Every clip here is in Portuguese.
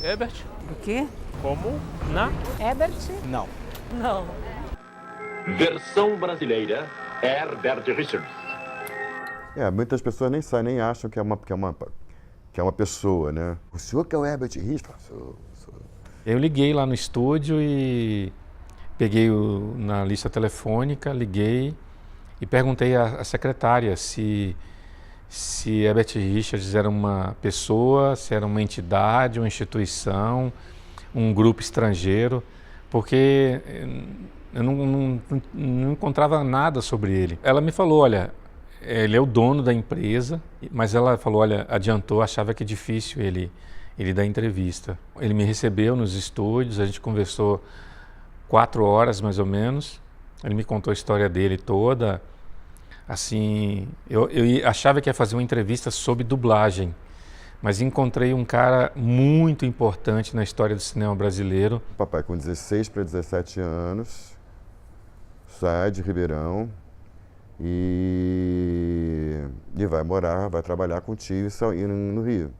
Herbert? O quê? Como? Na? Herbert? Não. Não. Versão brasileira, Herbert Richards. Muitas pessoas nem sabem, nem acham que é uma pessoa, né? O senhor que é o Herbert Richards? Sou. Eu liguei lá no estúdio e peguei na lista telefônica, liguei e perguntei à secretária se Herbert Richards era uma pessoa, se era uma entidade, uma instituição, um grupo estrangeiro, porque eu não encontrava nada sobre ele. Ela me falou, olha, ele é o dono da empresa, mas ela falou, olha, adiantou, achava que é difícil ele dar entrevista. Ele me recebeu nos estúdios, a gente conversou 4 horas mais ou menos, ele me contou a história dele toda. Assim, eu achava que ia fazer uma entrevista sobre dublagem, mas encontrei um cara muito importante na história do cinema brasileiro. Papai com 16 para 17 anos, sai de Ribeirão e vai trabalhar com o tio no Rio.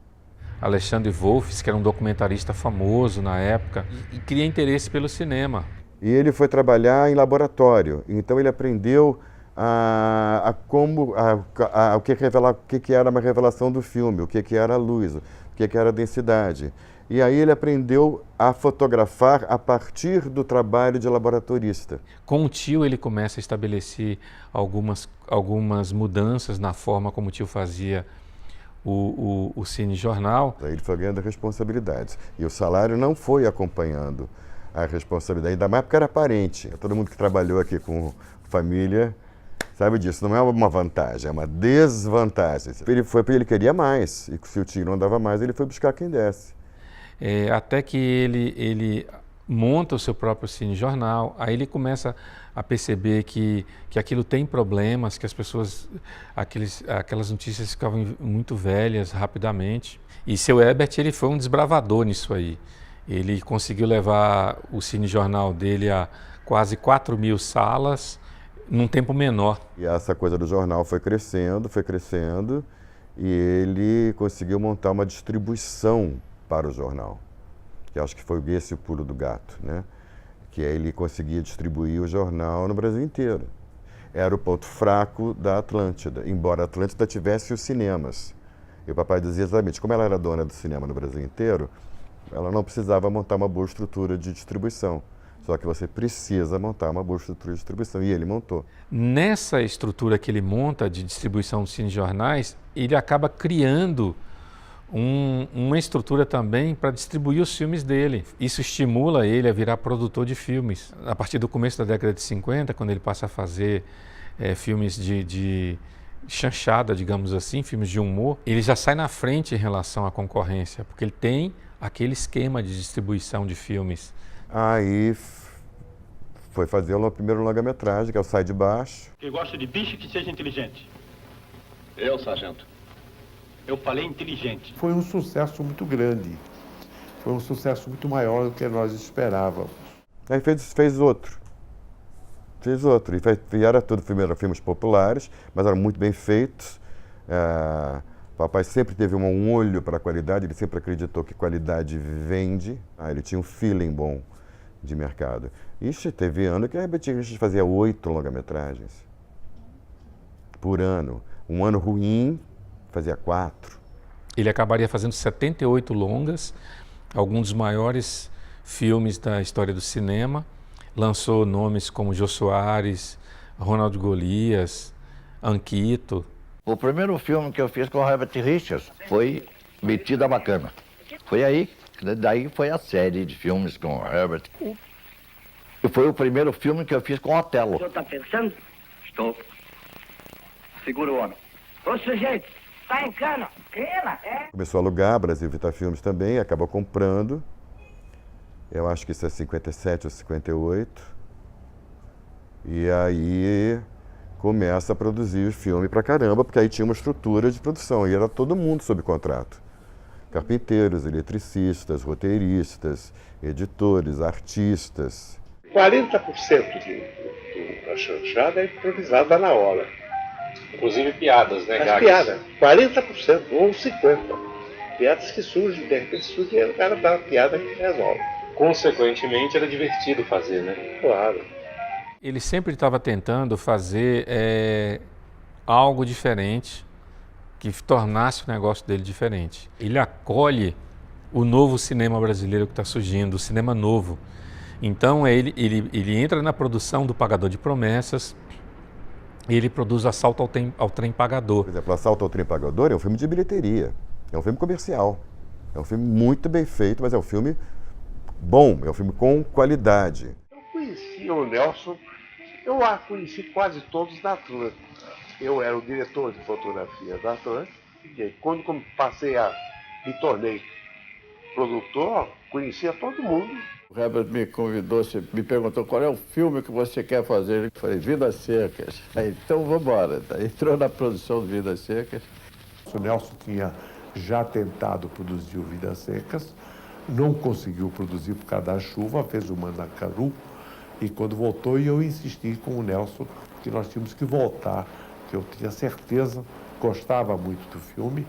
Alexandre Wolffs, que era um documentarista famoso na época, e cria interesse pelo cinema. E ele foi trabalhar em laboratório, então ele aprendeu o que era uma revelação do filme, o que era a luz, o que era a densidade. E aí ele aprendeu a fotografar a partir do trabalho de laboratorista. Com o tio ele começa a estabelecer algumas mudanças na forma como o tio fazia o cinejornal. Ele foi ganhando responsabilidades e o salário não foi acompanhando a responsabilidade, ainda mais porque era parente. Todo mundo que trabalhou aqui com família sabe disso, não é uma vantagem, é uma desvantagem. Ele foi porque ele queria mais, e se o tio não dava mais, ele foi buscar quem desse. Até que ele monta o seu próprio cinejornal, aí ele começa a perceber que aquilo tem problemas, que as pessoas, aquelas notícias ficavam muito velhas rapidamente. E seu Herbert, ele foi um desbravador nisso aí. Ele conseguiu levar o cinejornal dele a quase 4.000 salas, num tempo menor. E essa coisa do jornal foi crescendo, e ele conseguiu montar uma distribuição para o jornal, que acho que foi esse o pulo do gato, né? Que ele conseguia distribuir o jornal no Brasil inteiro. Era o ponto fraco da Atlântida, embora a Atlântida tivesse os cinemas. E o papai dizia exatamente, como ela era dona do cinema no Brasil inteiro, ela não precisava montar uma boa estrutura de distribuição. Só que você precisa montar uma boa estrutura de distribuição, e ele montou. Nessa estrutura que ele monta de distribuição dos cinejornais, ele acaba criando uma estrutura também para distribuir os filmes dele. Isso estimula ele a virar produtor de filmes. A partir do começo da década de 50, quando ele passa a fazer filmes de chanchada, digamos assim, filmes de humor, ele já sai na frente em relação à concorrência, porque ele tem aquele esquema de distribuição de filmes. Aí foi fazer o primeiro longa-metragem, que é o Sai de Baixo. Que gosta de bicho que seja inteligente. Eu, sargento. Eu falei inteligente. Foi um sucesso muito grande. Foi um sucesso muito maior do que nós esperávamos. Aí fez outro. E era tudo, eram filmes populares, mas eram muito bem feitos. Papai sempre teve um olho para a qualidade, ele sempre acreditou que qualidade vende. Ele tinha um feeling bom de mercado. Ixi, teve ano que a Herbert Richards fazia 8 longa-metragens por ano. Um ano ruim, fazia 4. Ele acabaria fazendo 78 longas, alguns dos maiores filmes da história do cinema. Lançou nomes como Jô Soares, Ronald Golias, Anquito. O primeiro filme que eu fiz com o Herbert Richards foi Metida Bacana. Foi aí, daí foi a série de filmes com o Herbert. E foi o primeiro filme que eu fiz com o Otelo. O senhor está pensando? Estou. Segura o homem. Ô sujeito, tá em cana. Cana, Começou a alugar, Brasil Vita Filmes também, acabou comprando. Eu acho que isso é 57 ou 58. E aí começa a produzir o filme pra caramba, porque aí tinha uma estrutura de produção, e era todo mundo sob contrato. Carpinteiros, eletricistas, roteiristas, editores, artistas. 40% da chanchada é improvisada na hora. Inclusive piadas, né, as piadas, 40% ou 50%. Piadas que surgem, de repente surge e o cara dá uma piada que resolve. Consequentemente, era divertido fazer, né? Claro. Ele sempre estava tentando fazer algo diferente, que tornasse o negócio dele diferente. Ele acolhe o novo cinema brasileiro que está surgindo, o cinema novo. Então ele entra na produção do Pagador de Promessas, e ele produz Assalto ao Trem Pagador. Por exemplo, Assalto ao Trem Pagador é um filme de bilheteria, é um filme comercial, é um filme muito bem feito, mas é um filme bom, é um filme com qualidade. Eu conheci o Nelson, eu conheci quase todos da Atlântica. Eu era o diretor de fotografia da Atlântica, e aí, quando me tornei produtor, conhecia todo mundo. O Herbert me convidou, me perguntou qual é o filme que você quer fazer. Eu falei, Vidas Secas. Aí, então vamos embora. Entrou na produção de Vidas Secas. O Nelson tinha já tentado produzir o Vidas Secas, não conseguiu produzir por causa da chuva, fez o Mandacaru, e quando voltou, eu insisti com o Nelson que nós tínhamos que voltar, que eu tinha certeza, gostava muito do filme,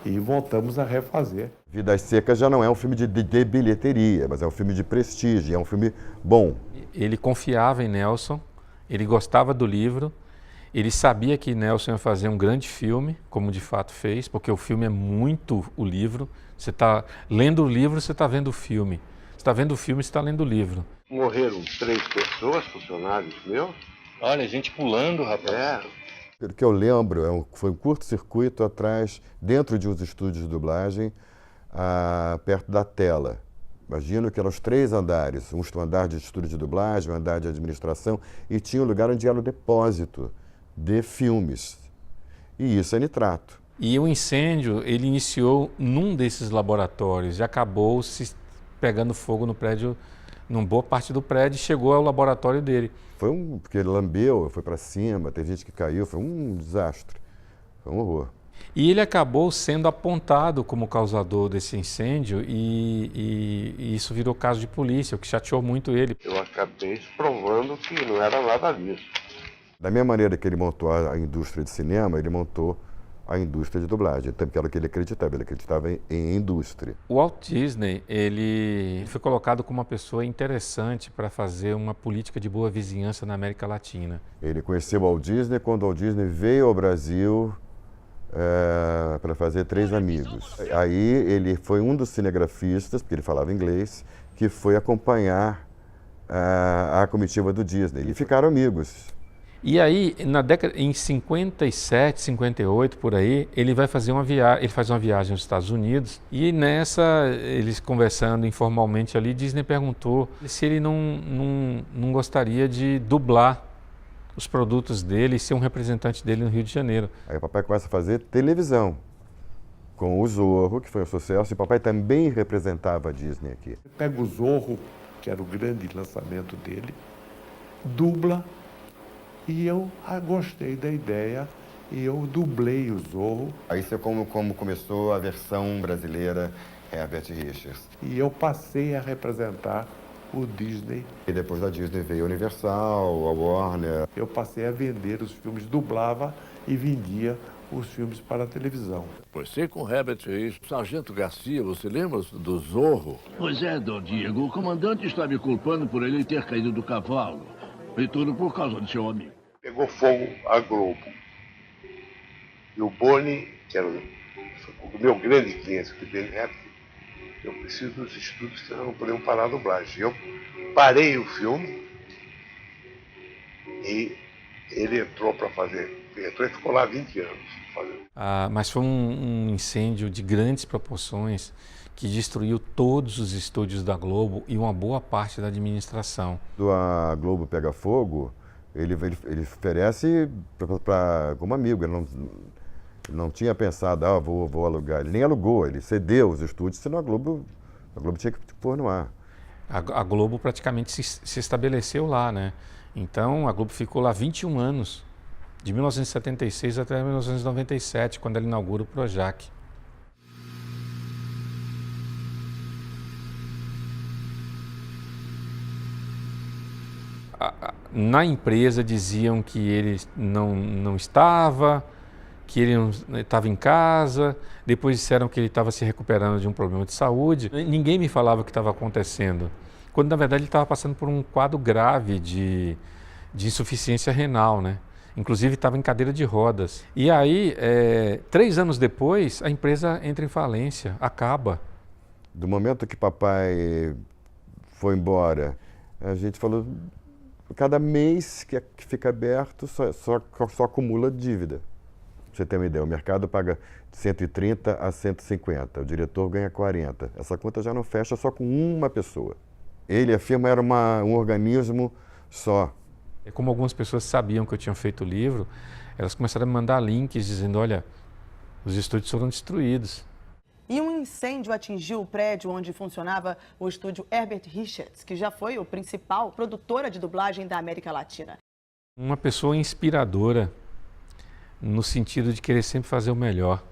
e voltamos a refazer. Vidas Secas já não é um filme de bilheteria, mas é um filme de prestígio, é um filme bom. Ele confiava em Nelson, ele gostava do livro, ele sabia que Nelson ia fazer um grande filme, como de fato fez, porque o filme é muito o livro. Você está lendo o livro, você está vendo o filme. Você está vendo o filme, você está lendo o livro. Morreram 3 pessoas, funcionários meus. Olha, gente pulando, rapaz. Pelo que eu lembro, foi um curto-circuito atrás, dentro de uns estúdios de dublagem, perto da tela. Imagino que eram os 3 andares, um andar de estúdio de dublagem, um andar de administração, e tinha um lugar onde era o depósito de filmes. E isso é nitrato. E o incêndio, ele iniciou num desses laboratórios e acabou se pegando fogo no prédio, numa boa parte do prédio, e chegou ao laboratório dele. Porque ele lambeu, foi para cima, teve gente que caiu, foi um desastre, foi um horror. E ele acabou sendo apontado como causador desse incêndio e isso virou caso de polícia, o que chateou muito ele. Eu acabei provando que não era nada disso. Da mesma maneira que ele montou a indústria de cinema, ele montou a indústria de dublagem, que era o que ele acreditava em indústria. O Walt Disney, ele foi colocado como uma pessoa interessante para fazer uma política de boa vizinhança na América Latina. Ele conheceu o Walt Disney quando o Walt Disney veio ao Brasil para fazer 3 Amigos. Aí ele foi um dos cinegrafistas, porque ele falava inglês, que foi acompanhar a comitiva do Disney. E ficaram amigos. E aí, em 57, 58, por aí, ele faz uma viagem aos Estados Unidos, e nessa, eles conversando informalmente ali, Disney perguntou se ele não gostaria de dublar os produtos dele e ser um representante dele no Rio de Janeiro. Aí o papai começa a fazer televisão com o Zorro, que foi um sucesso, e o papai também representava a Disney aqui. Pega o Zorro, que era o grande lançamento dele, dubla. E eu gostei da ideia e eu dublei o Zorro. Aí você como começou a versão brasileira Herbert Richards. E eu passei a representar o Disney. E depois da Disney veio a Universal, a Warner. Eu passei a vender os filmes, dublava e vendia os filmes para a televisão. Você com Herbert Richards, Sargento Garcia, você lembra do Zorro? Pois é, Dom Diego, o comandante está me culpando por ele ter caído do cavalo. E tudo por causa do seu amigo. Pegou fogo a Globo. E o Boni, que era o meu grande cliente, que dele é, eu preciso dos estúdios, senão não podemos parar a dublagem. Eu parei o filme e ele entrou para fazer. Entrou e ficou lá 20 anos fazendo. Mas foi um incêndio de grandes proporções que destruiu todos os estúdios da Globo e uma boa parte da administração. Quando a Globo pega fogo, ele oferece como amigo. Ele não tinha pensado, vou alugar. Ele nem alugou, ele cedeu os estúdios, senão a Globo tinha que pôr no ar. A Globo praticamente se estabeleceu lá, né? Então a Globo ficou lá 21 anos, de 1976 até 1997, quando ela inaugura o Projac. Na empresa diziam que ele não estava, que ele estava em casa, depois disseram que ele estava se recuperando de um problema de saúde. Ninguém me falava o que estava acontecendo, quando na verdade ele estava passando por um quadro grave de insuficiência renal, né? Inclusive estava em cadeira de rodas. E aí, 3 anos depois, a empresa entra em falência, acaba. Do momento que papai foi embora, a gente falou, cada mês que fica aberto só acumula dívida. Pra você ter uma ideia, o mercado paga de 130 a 150, o diretor ganha 40. Essa conta já não fecha só com uma pessoa. Ele, a firma, era um organismo só. Como algumas pessoas sabiam que eu tinha feito o livro, elas começaram a me mandar links dizendo, olha, os estúdios foram destruídos. E um incêndio atingiu o prédio onde funcionava o estúdio Herbert Richards, que já foi o principal produtora de dublagem da América Latina. Uma pessoa inspiradora, no sentido de querer sempre fazer o melhor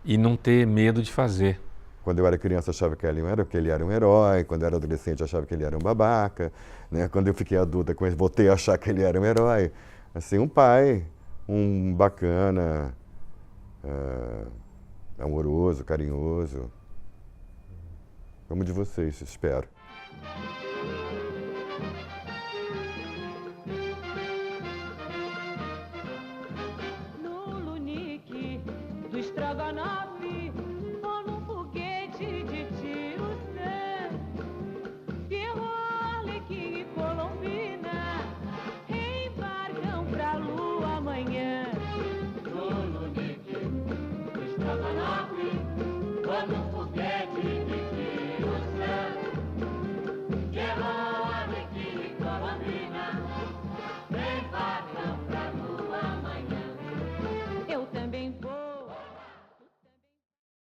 e não ter medo de fazer. Quando eu era criança, achava que ele era um herói. Quando eu era adolescente, achava que ele era um babaca. Né? Quando eu fiquei adulta, voltei a achar que ele era um herói. Assim, um pai, um bacana, amoroso, carinhoso. Como de vocês, espero. No lunique do estrogonofe, ou num foguete de tiro Pierrot, Arlequim e Colombina embarcam pra lua amanhã. No lunique do estrogonofe, ou num foguete